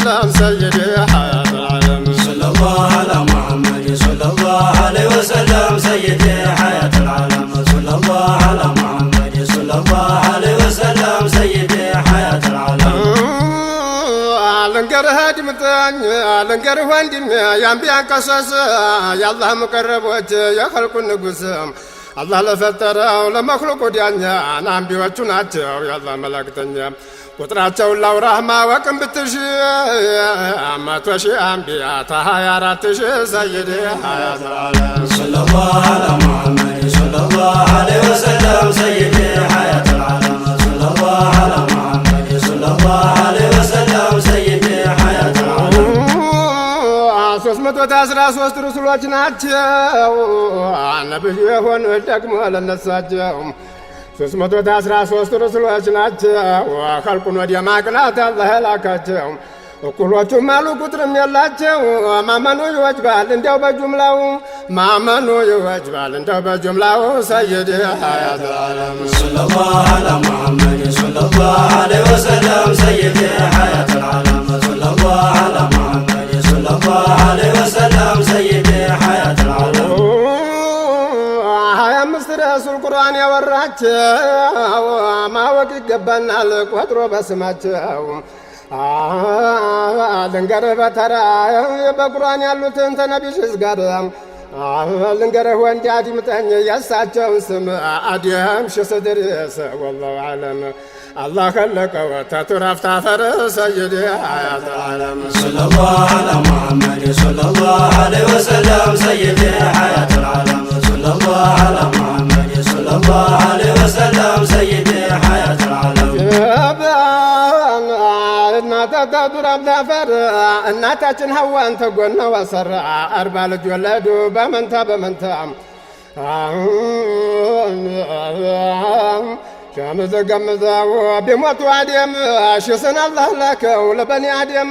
وسلم سيدي حياة العالم صلى الله على محمد صلى الله عليه وسلم سيدي حياة العالم صلى الله على محمد صلى الله عليه وسلم سيدي حياة العالم لنقر هادمتان لنقر واندم يا انبياء قصص يا الله مقربوت يا خلق النقص الله لفتره لمخلوق ديانيا انا انبياء ናቸው يا الله ملائكتኛ ቁጥራቸው ላውራህማ ወቅም ብትሽ አማቶ ሺህ አንቢያ ታ24 ሺህ ሰይድ ሐያት العالم صلى الله على محمد صلى الله عليه وسلم سيد حياة العالم صلى الله على محمد صلى الله عليه وسلم سيد حياة العالم 313 رسሎች ናቸው ነብዩ የሆኑ ደግሞ ለነሳቸው 313 رسሎች ናቸው خلقን ወዲያ ማቅናት አላህ ላካቸው እኩሎቹም አሉ ቁጥርም የላቸው ማመኑ ይወጅባል እንደው በጅምላው ማመኑ ይወጅባል እንደው በጅምላው ሰይድ ሐያት العالم صلى الله على محمد صلى الله عليه وسلم سيد حياة العالم صلى الله على محمد صلى الله عليه وسلم سيد حياة العالم رسول القرآن ያወራቸው ማወቅ ይገባናል ቆጥሮ በስማቸው ልንገርህ በተራ በቁርአን ያሉትን ተነቢይስ ጋር ልንገርህ ወንድ አድምጠኝ የእሳቸውን ስም አድም ሽስድርስ ወላሁ አለም الله خلقه تترف تعفر سيد حياة العالم صلى الله على محمد صلى الله عليه وسلم سيد حياة العالم صلى الله على محمد صلى الله عليه وسلم سيد حياة العالم እናታ ዱራም ዛፈር እናታችን ሐዋን ተጎና ወሰራ 40 ልጅ ወለዱ በመንታ ሸምዘገምዘው ቢሞቱ አደም ሽስን አላህ ላከው ለበኒ አደም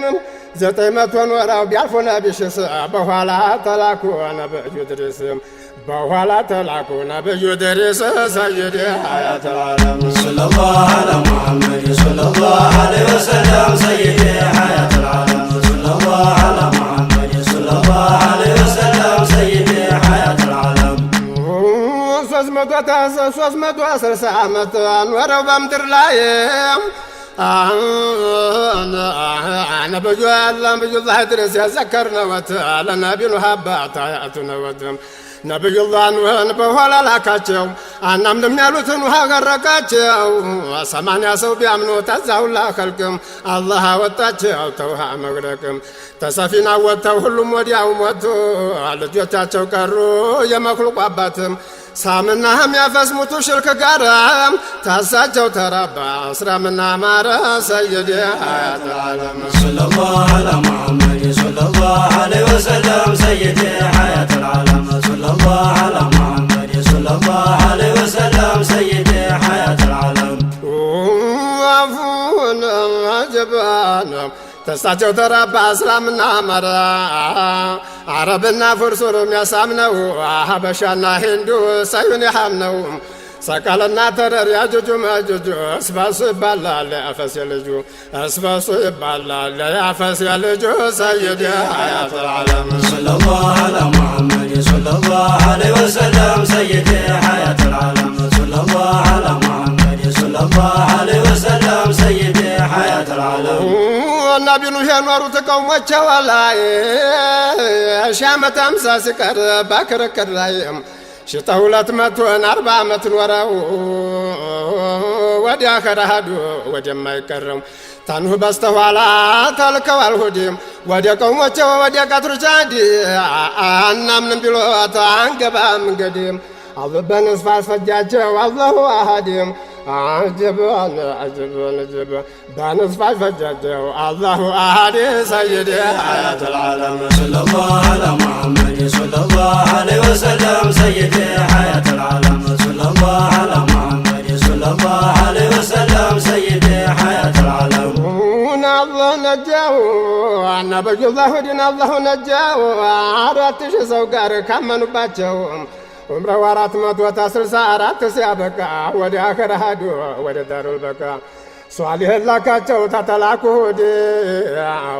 900 ኖረው ቢያልፉ ነቢሽስ በኋላ ተላኩ ነብዩ ድረስ በኋላ ተላኩ ነብዩ ድረስ ሰይድ ሐያት العالم صلى الله على محمد صلى الله عليه وسلم سيد حياة العالم صلى الله على محمد صلى الله عليه وسلم سيد حياة العالم 360 ዓመት ኖረው በምድር ላይ ነብዩ ነብዩላህ ድረስ ያዘከርነወት ለነቢዩ ሀባት አያቱነወት ነብዩላህ ኑህን በኋላ ላካቸው አናምንም ያሉትን ውሃ ገረቃቸው 80 ሰው ቢያምኑ ተዛውላ ኸልቅም አላህ አወጣቸው ተውሃ መግረቅም ተሰፊና ወጥተው ሁሉም ወዲያው ሞቱ ልጆቻቸው ቀሩ የመክሉቅ አባትም ሳምና የሚያፈስሙቱ ሽርክ ጋር ታሳቸው ተራባ እስራምና ማረ ሰይድ ሐያት العالم صلى الله على محمد صلى الله عليه وسلم سيد حياة العالم صلى الله على محمد صلى الله عليه وسلم سيد حياة العالم وعفون عجبان ተሳቸው ተራባ እስላምና ማረ አረብና ፍርሱንም ያሳምነው ሀበሻና ሂንዱ ሳዩን ያምነው ሰቀለና ተረር ያጁጁ ማጁጁ እስባሱ ይባላል ያፈስ የልጁ እስባሱ ይባላል ያፈስ የልጁ ሰይድ ሐያት العالم صلى الله على محمد صلى الله عليه وسلم سيد حياة العالم صلى الله على محمد صلى الله عليه وسلم سيد حياة العالم ነብዩ ኑህ የኖሩት ቀውሞቸው ላይ 50 ሲቀር በክርክር ላይ 240 ዓመት ኖረው ወዲያ ከረሃዱ ወደማይቀረው ታኑህ በስተኋላ ተልከዋል ሁዲም ወደ ቀውሞቸው ወደ ቀትሩ ቻዲ አናምንም ቢሎት አንገባም እንግዲህ አበበን ፈጃቸው አላሁ አሐድም عجبان بانصفاش فجده الله أحد سيد حياة العالم صلى الله على محمد صلى الله عليه وسلم سيد حياة العالم صلى الله على محمد صلى الله عليه وسلم سيد حياة العالم الله نجاه نبي الله دين الله نجاه عراتش سوقار كمن باتشهم عمره 464 ሲያበቃ ወደ አኸር ሄዱ ወደ ዳሩል በቃ ሷሊህን ላካቸው ተተላኩ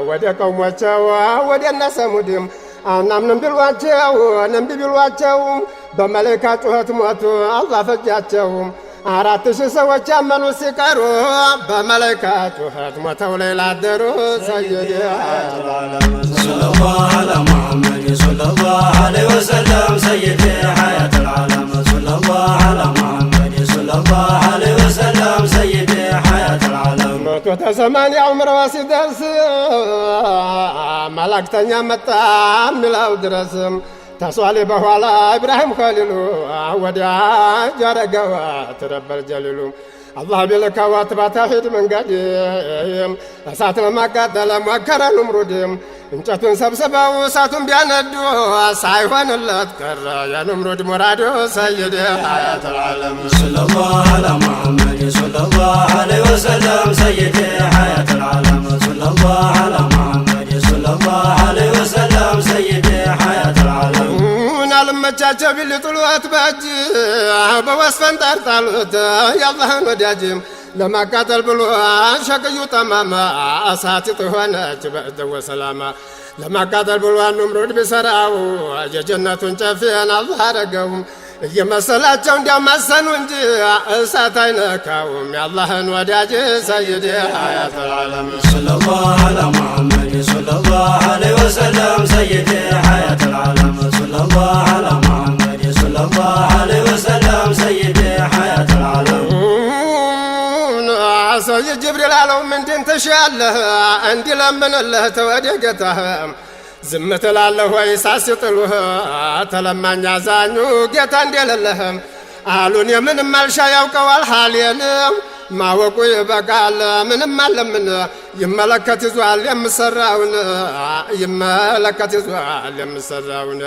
ወደ ቀውሞቸው ወደ እነ ሰሙድም አናምንም ቢሏቸው እምቢ ቢሏቸው በመለካ ጩኸት ሞቱ አላህ ፈጃቸው። 4000 ሰዎች አመኑ ሲቀሩ በመለካ ጩኸት ሞተው ሌላ አደሩ። ሰይድ ሰለላሁ ዐላ ሙሐመድ ሰለላሁ ዐለይሂ ወሰለም ሰይድ ሐያት العالم ሰለላሁ ዐላ ሙሐመድ ሰለላሁ ዐለይሂ ወሰለም ሰይድ ሐያት العالم 180 ዑምራው ሲደርስ መላእክተኛ መጣ ሚላው ድረስ ተሷሊ በኋላ ኢብራሂም ኸሊሉ ወዲያ ጃረገዋ ተረበል ጀሊሉ አላህ ቢልከዋት ባታሂድ መንገድ እሳት ለማቃጠል ሞከረ ንምሩድም እንጨቱን ሰብስበው እሳቱን ቢያነዱ ሳይሆንለት ቀረ የንምሩድ ሙራዱ። ሰይድ ሐያት العالم ሰለላሁ ዐላ ሙሐመድ ሰለላሁ ዐለይሂ ወሰለም ሰይድ ሐያት العالم ሰለላሁ ዐላ ሙሐመድ ሰለላሁ ዐለይሂ ወሰለም ሰይድ ሐያት العالم አልመቻቸው ቢልጥሉት በእጅ በወስፈን ጠርጣሉት የአላህን ወዳጅም ለማቃጠል ብሎ ሸቅዩ ጠማማ እሳት ሆነች በእደወ ሰላማ። ለማቃጠል ብሎ ንምሩድ ቢሰራው የጀነቱን ጨፌን አላህ አረገውም እየመሰላቸው እንዲያማሰኑ እንጂ እሳት አይነካውም የአላህን ወዳጅ። ሰይድ ሐያት العالم ሰለላሁ ዐላ ሙሐመድ ሰለላሁ ዐለይሂ ወሰለም ሰይድ ሐያት العالم ሰለላሁ ዐላ ሙሐመድ ሰለላሁ ዐለይሂ ወሰለም ሰይድ ሐያት العالم ሰይድ ጅብሪል አለው ምንድን ትሻለህ እንዲለምንልህ ተወደ ጌታህ ዝም ትላለህ ወይ ሳስጥሉህ ተለማኝ አዛኙ ጌታ እንደሌለህም አሉን። የምንም አልሻ ያውቀዋል ሐሌን ማወቁ ይበቃል ምንም አለምን ይመለከት ይዟል የምሰራውን ይመለከት ይዟል የምሰራውን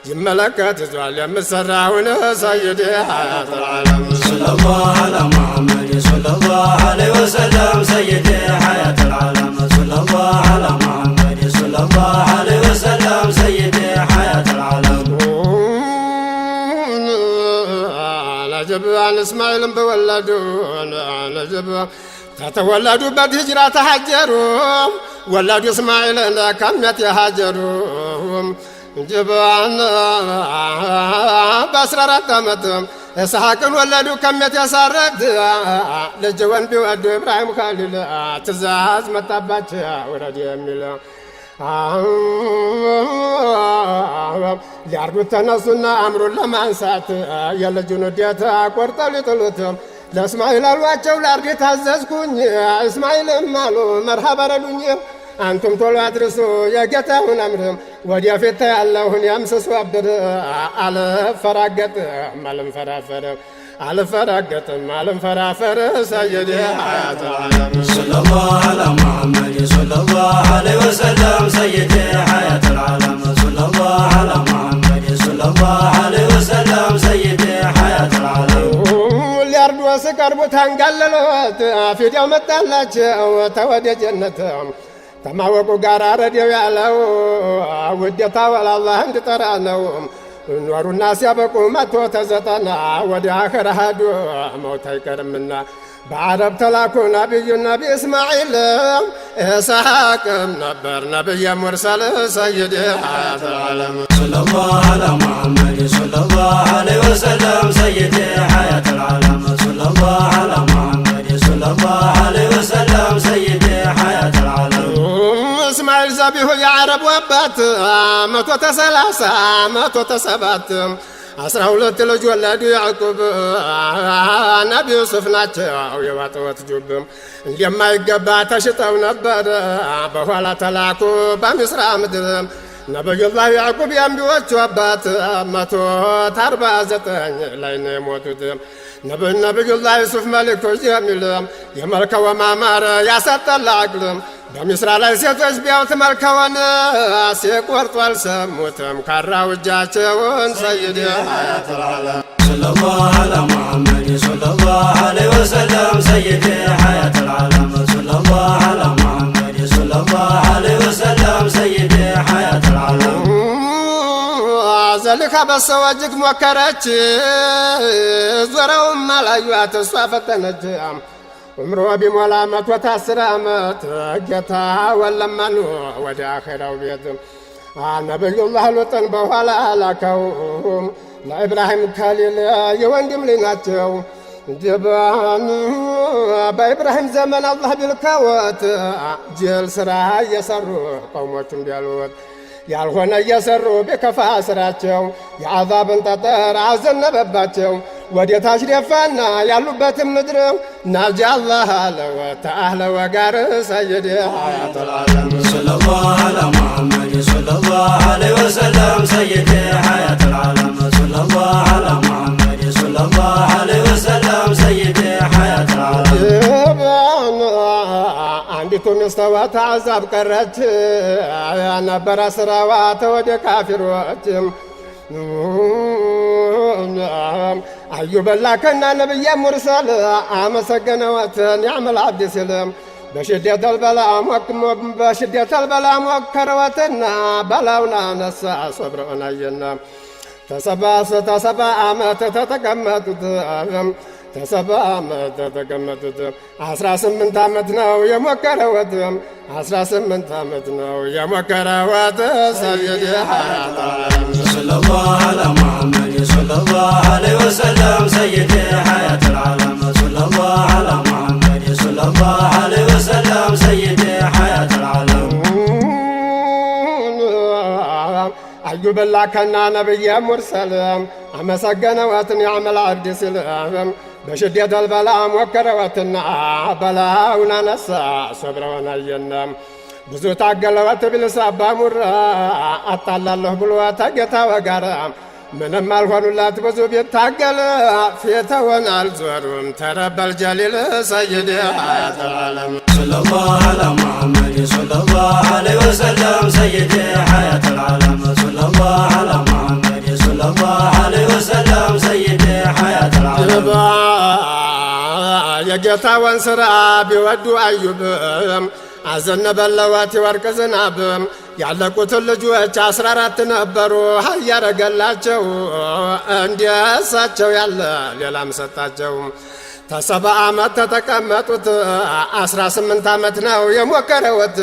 ይመለከት ይዟል የምሰራውን። ሰይድ ሐያት العالم ሰለላሁ ዐላ ሙሐመድ ሰለላሁ ዐለይሂ ወሰለም ሰይድ ሐያት العالم ሰለላሁ ዐላ ሙሐመድ ሰለላሁ ዐለይሂ ወሰለም ሰይድ ሐያት العالم ነጅብ አን እስማኤልን በወለዱ ነጅብ ተተወለዱበት ሂጅራ ተሐጀሩ ወለዱ እስማኤልን ከሚያት የሃጀሩ ጅብአን በ14 ዓመት እስሐቅን ወለዱ ከሚያት ያሳረግ ልጅ ወንድ ቢወዱ ኢብራሂም ኸሊል ትእዛዝ መጣባቸው ውረድ የሚል ሊያርዱት ተነሱና አምሩን ለማንሳት የልጁን ውዴታ ቆርጠው ሊጥሉት ለእስማኤል አሏቸው ላርድ ታዘዝኩኝ እስማኤልም አሉ መርሃባ በረዱኝ አንቱም ቶሎ አድርሱ የጌታውን አምርም ወዲያፊት ያለውን ያምስሱ አብር አልፈራገጥም አልንፈራፈርም አልፈራገጥም አልንፈራፈር። ሰይድ ሐያት العالم ሰለላሁ ዐላ ሙሐመድ ሰለላሁ ዐለይሂ ወሰለም ሰይድ ሐያት العالم ሰለላሁ ዐላ ሙሐመድ ሰለላሁ ዐለይሂ ወሰለም ሰይድ ሐያት العالم ሊያርዱ ሲቀርቡት አንጋለሉት ፊዲያው መጣላቸው ተወደ ጀነት ተማወቁ ጋር ረዲው ያለው ውዴታ ወላላህ እንድጠራ ነው። ኖሩና ሲያበቁ 190 ወደ አኸር ሄዱ ሞት አይቀርምና በአረብ ተላኩ ነቢዩ ነቢ እስማኤል ኢስሐቅም ነበር ነቢየ ሙርሰል። ሰይድ ሐያት العالم ሰለላሁ ዐላ ሙሐመድ ሰለላሁ ዐለይሂ ወሰለም ሰይድ ሐያት العالم ሰለላሁ ዐላ ሙሐመድ ሰለላሁ ዐለይሂ ወሰለም ሰይድ ሐያት العالم እስማኤል ዘቢሁ የዓረብ አባት 130 107 12 ልጅ ወለዱ ያዕቁብ ነቢ ዩሱፍ ናቸው የዋጠወት ጁብም እንደማይገባ ተሽጠው ነበር በኋላ ተላኩ በምስራ ምድር ነቢዩላህ ያዕቁብ የአንቢዎቹ አባት 149 ላይ ነው የሞቱት። ነቢዩላህ ዩሱፍ መልኮች የሚል የመልከወ ማማር ያሰጠላ አቅልም በሚስራ ላይ ሴቶች ቢያውት መልከወን ሲቆርጡ አልሰሙትም ካራው እጃቸውን። ሰይድ ሐያት العالم ሰለላሁ ዐላ ሙሐመድ ሰለላሁ ዐለይሂ ወሰለም ሰይድ ሐያት العالم ሰለላሁ ዐላ ሙሐመድ ሰለላሁ ዐለይሂ ወሰለም ሰይድ ሐያት العالم ዘልካ በሰው እጅግ ሞከረች ዞረውም አላዩአት እሷ ፈተነች ዑምሮ ቢሞላ 110 ዓመት ጌታ ወለመኑ ወደ አኺራው ቤት ነቢዩላህ ሉጥን በኋላ ላከው ለኢብራሂም ከሊል የወንድም ልጅ ናቸው ጀባን በኢብራሂም ዘመን አላህ ቢልከወት ጅል ስራ እየሰሩ ቀውሞቹም ቢያሉት ያልሆነ እየሰሩ ቢከፋ ስራቸው የአዛብን ጠጠር አዘነበባቸው ወደ ታች ደፋና ያሉበትም ምድር ናጃ አላህ አለወት አህለ ወጋር ሰይድ ሐያተል ዓለም ሰለላሁ ዐላ ሙሐመድ ሰለላሁ ዐለይሂ ወሰለም ሰይድ ሐያተል ዓለም ሰለላሁ ዐላ ሙሐመድ ሰለላሁ ዐለይሂ ወሰለም ሰይድ ሐያተል ዓለም አንዲቱ ሚስተዋት አዛብ ቀረች ነበረ ስራዋ ተወደ ካፊሮች አዩብ ላከና ነብየ ሙርሰል አመሰገነወት ኒዕመል ዓብድ ሲል በሽደተል በላ ሞከረወትና በላውን አነሳ ሶብረውን አየና ተሰባ ዓመት ተተቀመጡት 18 ዓመት ነው የሞከረወት 18 ዓመት ነው የሞከረወት ሰይድ ሐያተል ዓለም ሰለላሁ ዐላ ሙሐመድ ሰለላሁ ዐለይሂ ወሰለም ሰይድ ሐያተል ዓለም ሰለላሁ ዐላ ሙሐመድ ሰለላሁ ዐለይሂ ወሰለም ሰይድ ሐያተል ዓለም አዩብ ላከና ነብየ ሙርሰል አመሰገነወት ኒዕመል ዓብድ ሲል በሽደተል በላ ሞከረወትና በላውን አነሳ ሶብረውን አየና ብዙ ታገለወት ቢልሳባ ሙራ አጣላለሁ ብሎ ተጌታው ጋር ምንም አልሆኑላት ብዙ ቢታገል ፊተውን አልዞሩም ተረበል ጀሊል ሰይድ ሐያተል ዓለም ሰለላሁ ዐላ ሙሐመድ ሰለላሁ ዐለይሂ ወሰለም ሰይድ ሐያተል ዓለም ሰለላሁ ዐላ ሙሐመድ ሰለላሁ ዐለይሂ ወሰለም ሰይድ ሐያተል ዓለም የጌታውን ሥራ ቢወዱ አዩብ አዘነበለወት የወርቅ ዝናብ ያለቁትን ልጆች 14 ነበሩ ያረገላቸው እንዲያሳቸው ያለ ሌላም ሰጣቸው 70 ዓመት ተተቀመጡት 18 ዓመት ነው የሞከረወት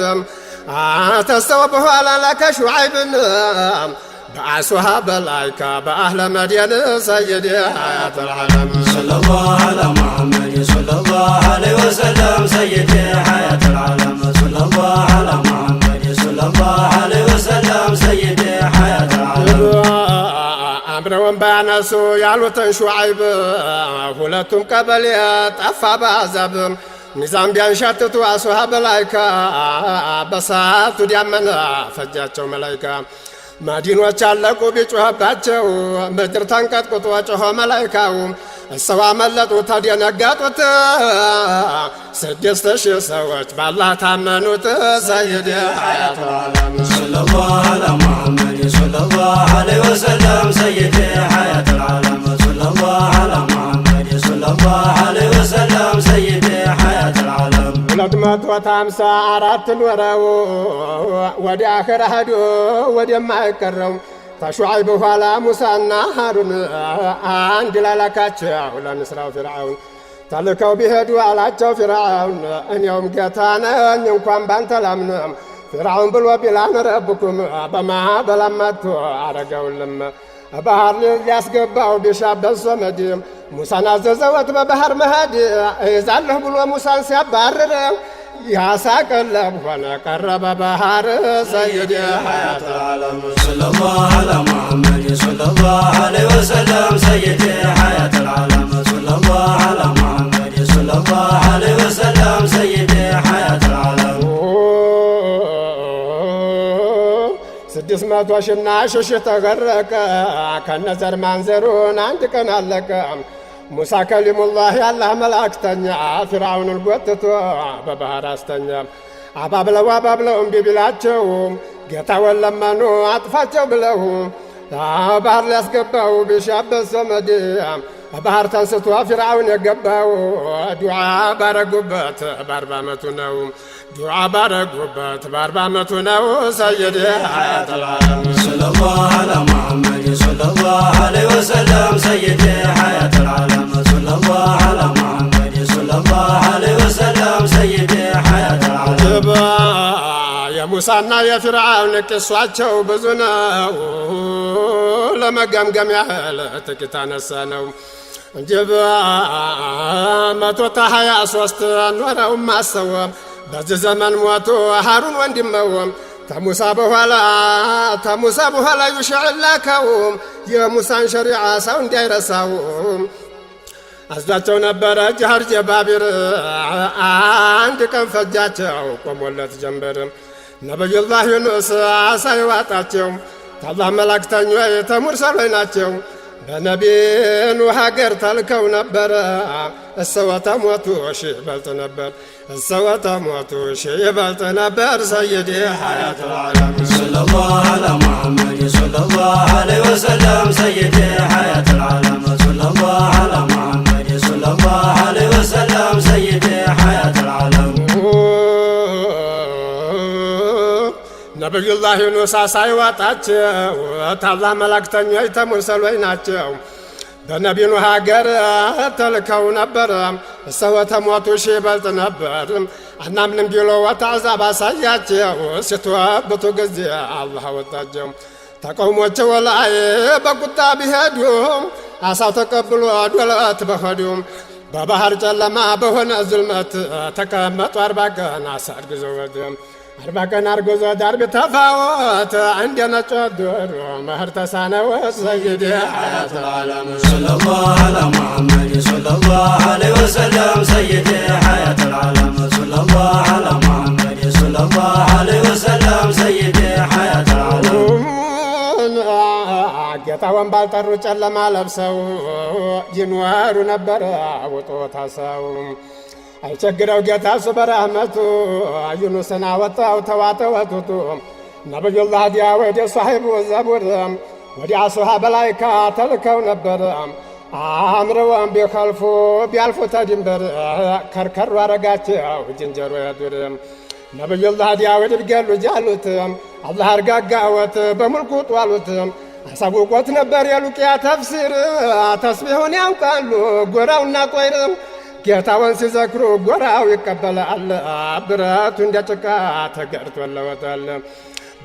ተስተው በኋላ ላከ ሹዓይብን በአስዋሃ በላይካ በአህለ መድየን ሰይድ ሐያተል ዓለም ሰለላሁ ዐላ ሙሐመድ ሰለላሁ ዐለይሂ ወሰለም ሰይድ ሐያተል ዓለም ሰለላሁ ዐላ ሙሐመድ ሰለላሁ ዐለይሂ ወሰለም ሰይድ ሐያተል ዓለም አምረውን ባያነሱ ያሉትን ሹዓይብ ሁለቱም ቀበሌ ጠፋ በአዛብ ሚዛን ቢያንሻትቱ አስዋሃ በላይካ በሳቱ ዲያመና ፈጃቸው መላይካ መዲኖች አለቁ ቢጮህባቸው ምድር ተንቀጥቅጦ ጮኸ መላይካው እሰዋ መለጡ ተደነገጡት 6000 ሰዎች ባላህ ታመኑት ሰይድ ሐያተል ዓለም ሰለላሁ ዐላ ሙሐመድ ሰለላሁ ዐለይሂ ወሰለም ሰይድ ሐያተል ዓለም ሰለላሁ ዐላ ሙሐመድ ሰለላሁ ዐለይሂ ወሰለም ሰይድ ሐያተል ዓለም 254 ኖረው ወደ አኺራ ሄዶ ወደማይቀረው ከሹዓይብ በኋላ ሙሳና ሃሩን አንድ ላላካቸው ለንስራው ፊርዓውን ተልከው ቢሄዱ አላቸው ፊርዓውን እኔውም ጌታ ነኝ እንኳን ባንተ ላምንም ፊርዓውን ብሎ ቢላን ረብኩም በማዕበል መጥቶ አረገውልም ባህር ሊያስገባው ቢሻበት ሶመድ ሙሳን አዘዘወት በባህር መሄድ እይዛለሁ ብሎ ሙሳን ሲያባርረው ያሳቀለብ ሆነ ቀረበ ባህር ሰይድ ሐያተል ዓለም ሰለላሁ ዐላ ሙሐመድ ሰለላሁ ዐለይሂ ወሰለም ሰይድ ሐያተል ዓለም ሰለላሁ ዐላ ሙሐመድ ሰለላሁ ዐለይሂ ወሰለም ሰይድ ሐያተል ዓለም 600 ሺና ሺህ ተገረቀ ከነዘር ማንዘሩን አንድ ቀን አለቀ ሙሳ ከሊሙላህ ያላህ መላእክተኛ ፊርዓውንን ጎትቶ በባህር አስተኛ አባብለው እምቢ ቢላቸው ጌታውን ለመኑ አጥፋቸው ብለው ባህር ሊያስገባው ቢሻበት ሶመድ ባህር ተንስቶ ፊርዓውን የገባው ዱዓ ባረጉበት በ40 ዓመቱ ነው ዱዓ ባረጉበት በ40 ዓመቱ ነው ሰይድ ሐያተል ዓለም ሰለላሁ ዐላ ሙሐመድ ሰለላሁ ዐለይሂ ወሰለም ሰይድ ሐያተል ዓለም ሰለላሁ ዐላ ሙሐመድ صلى الله عليه وسلم سيدي حياة العالم يا موسى يا فرعون قصواቸው ብዙ ነው ለመገምገም ያህል ጥቂት አነሳነው እንጀባ 123 ኖረው ማሰወም በዚህ ዘመን ሞቶ ሃሩን ወንድመው ተሙሳ በኋላ ይሽዕላከው የሙሳን ሸሪዓ ሰው እንዳይረሳው አዛቸው ነበረ ጃህር ጀባቢር አንድ ቀን ፈጃቸው ቆሞለት ጀንበር ነብዩላህ ዩኑስ ሳይዋጣቸው ታላህ መላእክተኛ የተሙርሰሎች ናቸው በነቢዩ ሀገር ተልከው ነበር እሰወተ ሞቱ ሺህ በልጥ ነበር እሰወተ ሞቱ ሺህ በልጥ ነበር ሰይዲ ሐያት العالم صلى الله على محمد صلى الله عليه وسلم سيدي حياة العالم صلى الله على محمد صلى الله عليه وسلم سيدي حياة العالم ነብዩላህ ዩኑስ ሳይዋጣቸው ታላህ መላእክተኛ የተሙርሰሎች ናቸው በነቢዩ ሀገር ተልከው ነበር እሰወተ ሞቱ ሺህ በልጥ ነበር አናምንም ቢሎ ወታዛብ አሳያቸው ሲተዋበቱ ጊዜ አላህ ወጣቸው ተቃውሞቸው ላይ በቁጣ ቢሄዱም አሳው ተቀብሎ ዶለት በሆዱም በባህር ጨለማ በሆነ ዙልመት ተቀመጡ 40 ቀን አሳድግዘው ወደም 40 ቀን አርጎዞ ዳርብ ተፋወት عند ነጮዶሮ መህር ተሳነው ሰይዲ ሐያት العالم صلى الله على محمد صلى الله عليه وسلم سيدي حياة العالم صلى الله على محمد صلى الله عليه وسلم سيدي حياة العالم ጌታውን ባልጠሩ ጨለማ ለብሰው ይኖሩ ነበር አውጦ ታሰው አይቸግረው ጌታ በረህመቱ ዩኑስን አወጣው ተዋጠወቱቱ ነብዩላህ ዳውድ ሷሂቡ ዘቡር ወዲያ ሱሃባ ላይ ተልከው ነበር አምረው ቢኸልፉ ቢያልፉ ተድንበር ከርከሩ አረጋቸው ዝንጀሮ ያዱር ነብዩላህ ዳውድ ቢገሉ ጃሉት አላህ አርጋጋወት በመልኩ ጧሉት አሳውቆት ነበር የሉቂያ ተፍሲር ተስቢሁን ያውቃሉ ጎራውና ቆይር ጌታውን ሲዘክሩ ጎራው ይቀበላል ብረቱ እንደ ጭቃ ተገርቶለታል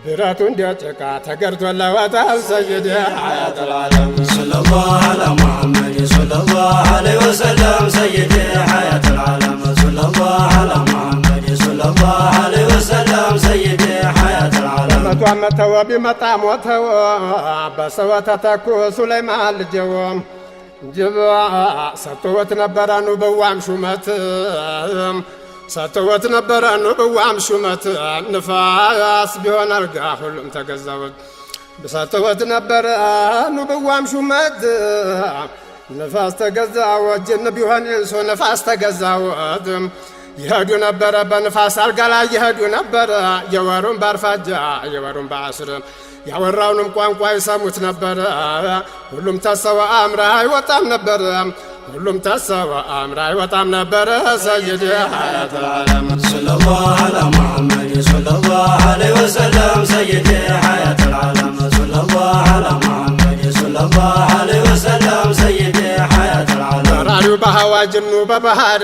ብረቱ እንደ ጭቃ ተገርቶለታል ሰይዲ ሐያት العالم صلى الله على محمد صلى الله عليه وسلم سيدي حياة العالم صلى الله على محمد صلى الله عليه وسلم سيدي حياة العالم መተው ቢመጣ ሞተው በሰወተ ተኩ ሱለይማን ልጅው ጅባ ሰጥቶት ነበረ ኑብዋም ሹመት ሰጥቶት ነበረ ኑብዋም ሹመት ንፋስ ቢሆን አልጋ ሁሉም ተገዛወት ሰጥቶት ነበረ ኑብዋም ሹመት ንፋስ ተገዛወት ጅን ቢሆን እሱ ንፋስ ተገዛወት ይሄዱ ነበረ በንፋስ አልጋ ላይ ይሄዱ ነበረ የወሩን ባርፋጃ የወሩን በአስር ያወራውንም ቋንቋ ይሰሙት ነበር ሁሉም ተሰዋ አምራ አይወጣም ነበር ሁሉም ተሰዋ አምራ አይወጣም ነበር ሰይዲ ሐያት العالم صلى الله على محمد صلى الله عليه وسلم سيدي حياة العالم صلى الله على محمد صلى الله عليه وسلم سيدي حياة العالم ራሪው በሐዋጅኑ በባህር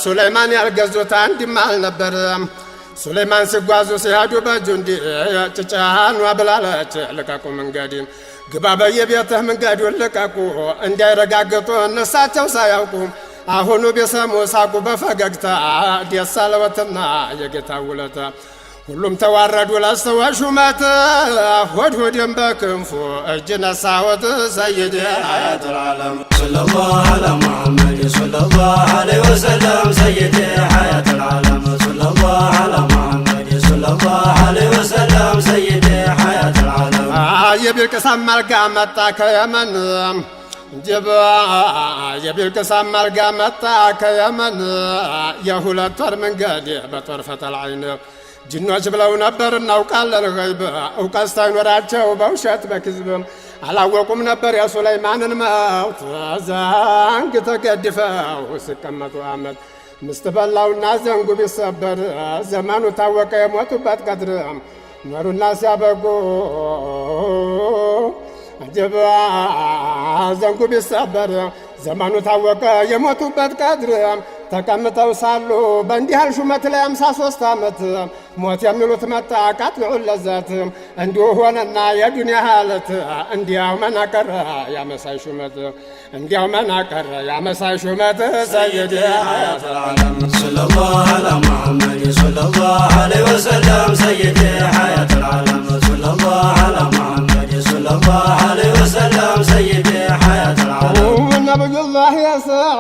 ሱለይማን ያልገዙት አንድም አልነበረም ሱለይማን ሲጓዙ ሲሄዱ በጁንዲ ጭጫኑ አብላለች ልቀቁ መንገድን ግባ በየቤትህ መንገዱን ልቀቁ እንዳይረጋገጡ እነሳቸው ሳያውቁ አሁኑ ቢሰሙ ሳቁ በፈገግታ ደስ አለወትና የጌታ ውለታ ሁሉም ተዋረዱ ለሰው ሹመት ሆድ ሆድም በክንፉ እጅ ነሳወት ሰይዲ ሐያት العالم صلى الله على محمد صلى الله عليه وسلم سيدي حياة العالم صلى الله على محمد صلى الله عليه وسلم سيدي حياة العالم የቢልቅሳም መልጋ መጣ ከየመን ጀባ የቢልቅሳም መልጋ መጣ ከየመን የሁለት ወር መንገድ በጦር ፈተል አይን ጅኖች ብለው ነበር እናውቃለን ገይብ እውቀት ሳይኖራቸው በውሸት በክዝብ አላወቁም ነበር የሱለይማንን መውት ዘንግ ተገድፈው ሲቀመጡ አመት ምስት በላውና ዘንጉ ቢሰበር ዘመኑ ታወቀ የሞቱበት ቀድር ኖሩና ሲያበቁ አጀባ ዘንጉ ቢሰበር ዘመኑ ታወቀ የሞቱበት ቀድር ተቀምጠው ሳሉ በእንዲህ ያህል ሹመት ላይ 53 ዓመት ሞት የሚሉት መጣ ቃጥዑ ለዛት እንዲሁ ሆነና የዱንያ ሀለት እንዲያው መናቀረ ያመሳይ ሹመት እንዲያው መናቀረ ያመሳይ ሹመት ሰይድ ሐያተል ዓለም ሰለላሁ ዐላ ሙሐመድ ሰለላሁ ዐለይሂ ወሰለም ሰይድ ሐያተል ዓለም ሰለላሁ ዐላ ሙሐመድ ሰለላሁ ዐለይሂ ወሰለም ሰይድ ሐያተል ዓለም ነብዩላህ ያሰዕ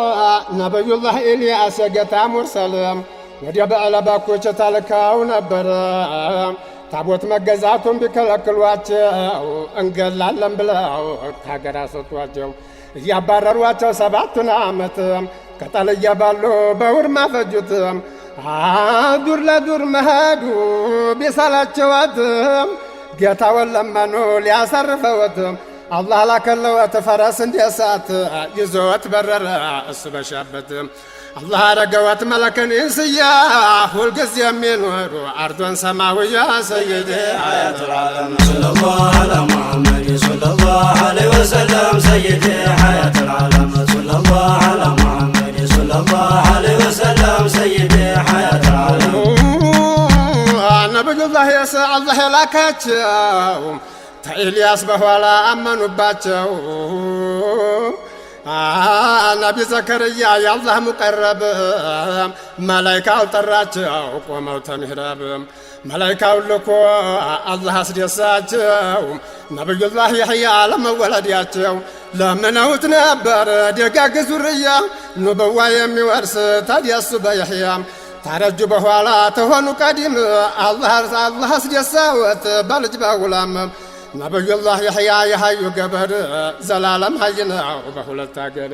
ነብዩላህ ኢልያስ የጌታ ሙርሰልም ወዲያ በዕለባኮች ተልከው ነበረ ታቦት መገዛቱን ቢከለክሏቸው እንገላለን ብለው ከሀገር አስወጧቸው። እያባረሯቸው 7 ዓመት ቅጠል እየበሉ በውርማ ፈጁት። ዱር ለዱር መሄዱ ቢሰላቸዋትም ጌታውን ለመኑ ሊያሰርፈወት አላህ ላከለወት ፈረስ እንደ እሳት ይዞት በረረ እሱ በሻበት አላህ አረገወት መለከን እንስያ ሁልጊዜ የሚኖሩ አርዶን ሰማውያ ሰይድ ሐያተል ዓለም ሰለላሁ ዐላ ሙሐመድ ሰለላሁ ዐለይሂ ወሰለም ሰይድ ሐያተል ዓለም ሰለላሁ ዐላ ሙሐመድ ሰለላሁ ዐለይሂ ወሰለም ሰይድ ሐያተል ዓለም ነብዩላህ የሳ አላህ የላካቸው ተኢልያስ በኋላ አመኑባቸው። ነቢ ዘከርያ የአላህ ሙቀረብ መላይካው ጠራቸው ቆመው ተምሕራብ መላይካው ልኮ አላህ አስደሳቸው። ነብዩላህ የሕያ ለመወለዳቸው ለምነውት ነበር ደጋግ ዙርያ ኑብዋ የሚወርስ ታዲያ እሱ በየሕያ ታረጁ በኋላ ተሆኑ ቀዲም አላህ አስደሳወት በልጅ በጉላም ነብዩላህ የሕያ የሐዩ ገበር ዘላለም ሐይ ነው በሁለት አገር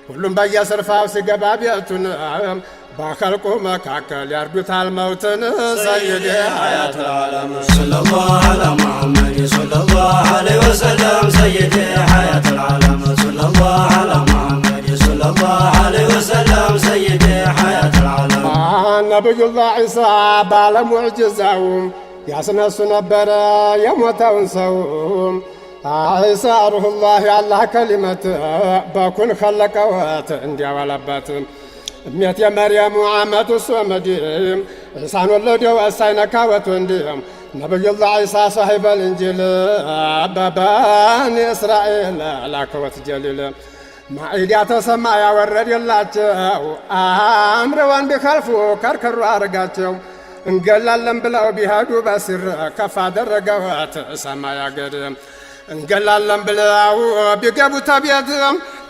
ሁሉም በየስርፋው ሲገባ ቤቱን በኸልቁ መካከል ያርዱታል መውትን ሰይድ ሐያተል ዓለም ሰለላሁ ዐላ ሙሐመድ ሰለላሁ ዐለይሂ ወሰለም ሰይድ ሐያተል ዓለም ሰለላሁ ዐላ ሙሐመድ ሰለላሁ ዐለይሂ ወሰለም ሰይድ ሐያተል ዓለም ነብዩላህ ዒሳ ባለሙዕጅዛው ያስነሱ ነበረ የሞተውን ሰው ዒሳ ሩሁላህ የአላህ ከሊመት በኩን ኸለቀወት እንዲያወላበት እሜት የመርየሙ ዓመቱ ሶመድ ዒሳን ወለደው እሳይነካወት ወንድም ነብዩላህ ዒሳ ሳሒበል እንጂል በበኒ እስራኤል ላከወት ጀሊል ማዒዳ ተሰማ ያወረደላቸው አምረዋን ቢኸልፉ ከርከሩ አረጋቸው እንገላለን ብለው ቢሄዱ በስር ከፍ አደረገወት ሰማይ አገር እንገላለን ብለው ቢገቡ ተቤት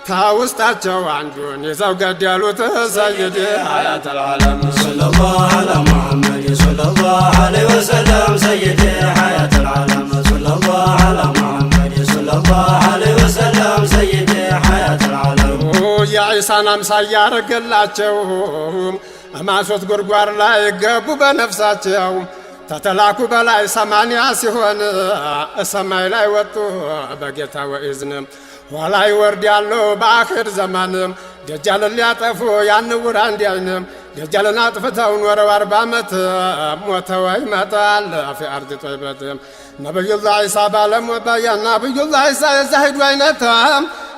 ታውስጣቸው አንዱን ይዘው ገደሉት ሰይድ ሐያተል ዓለም ሰለላሁ ዐላ ሙሐመድ ሰለላሁ ዐለይሂ ወሰለም ሰይድ ሐያተል ዓለም ሰለላሁ ዐላ ሙሐመድ ሰለላሁ ዐለይሂ ወሰለም ሰይድ ሐያተል ዓለም የዒሳን አምሳያ አረገላቸው አማሶት ጉርጓር ላይ ገቡ በነፍሳቸው ተተላኩ በላይ 80 ሲሆን ሰማይ ላይ ወጡ በጌታ ወኢዝን ኋላ ይወርዳሉ በአኺር ዘማን ደጃልን ሊያጠፉ ያንውር አንድ አይን ደጃልን አጥፍተው ኖረው 40 ዓመት ሞተው ይመጣል ፊ አርድ ጠይበት ነብዩላህ ዒሳ ባለሞባያ ነብዩላህ ዒሳ የዛሂዱ አይነት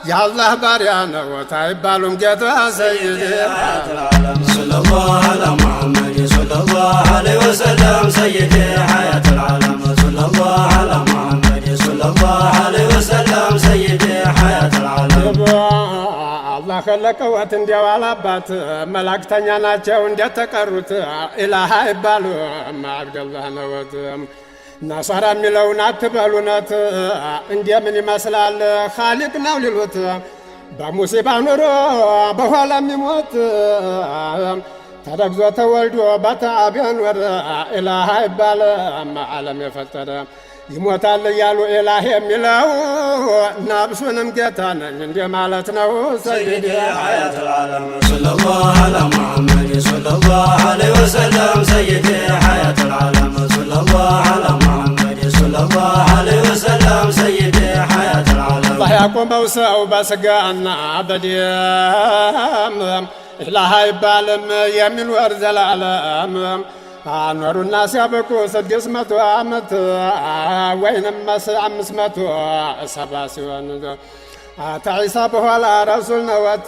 የአላህ ባሪያ ነው ታይባሉም ጌታ ሰይድ ሐያተል ዓለም ሰለላሁ ዐላ ሙሐመድ ሰለላሁ ዐለይሂ ወሰለም ሰይድ ሐያተል ዓለም ሰለላሁ ዐላ ሙሐመድ ሰለላሁ ዐለይሂ ወሰለም ሰይድ ሐያተል ዓለም አላህ ኸለቀወት እንዲያዋላባት መላእክተኛ ናቸው እንደተቀሩት ኢላሃ ይባሉ አብደላህ ነወት ናሳራ የሚለውን አትበሉነት እንደምን ይመስላል ኻሊቅ ነው ሊሉት በሙሲባ ኑሮ በኋላ የሚሞት ተረግዞ ተወልዶ በተዓብ የኖረ ኢላሃ ይባላል ዓለም የፈጠረ ይሞታል እያሉ ኢላህ የሚለው ነብሱንም ጌታ ነኝ እንደ ማለት ነው ሰይድ ሐያተል ዓለም ሰለላሁ ዐላ ሙሐመድ ሰለላሁ ዐለይሂ ወሰለም ሰይድ ሐያተል ዓለም ሰለላሁ ዐላ ሙሐመድ ሰለላሁ ዐለይሂ ወሰለም ሰይድ ሐያተል ዓለም አላህ ያቆመው ሰው በስጋና በደም ኢላህ አይባልም የሚኖር ዘላለም አኖሩና ሲያበቁ 600 ዓመት ወይንም 570 ሲሆን تعيسى بولا رسول نوات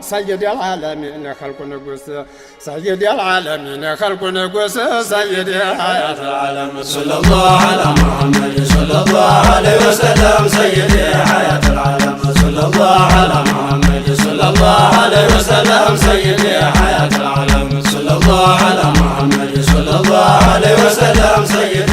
سيد العالمين خلق نقص سيد العالمين خلق نقص سيد حياة العالم صلى الله على محمد صلى الله عليه وسلم سيد حياة العالم صلى الله على محمد صلى الله عليه وسلم سيد حياة العالم صلى الله على محمد صلى الله عليه وسلم سيد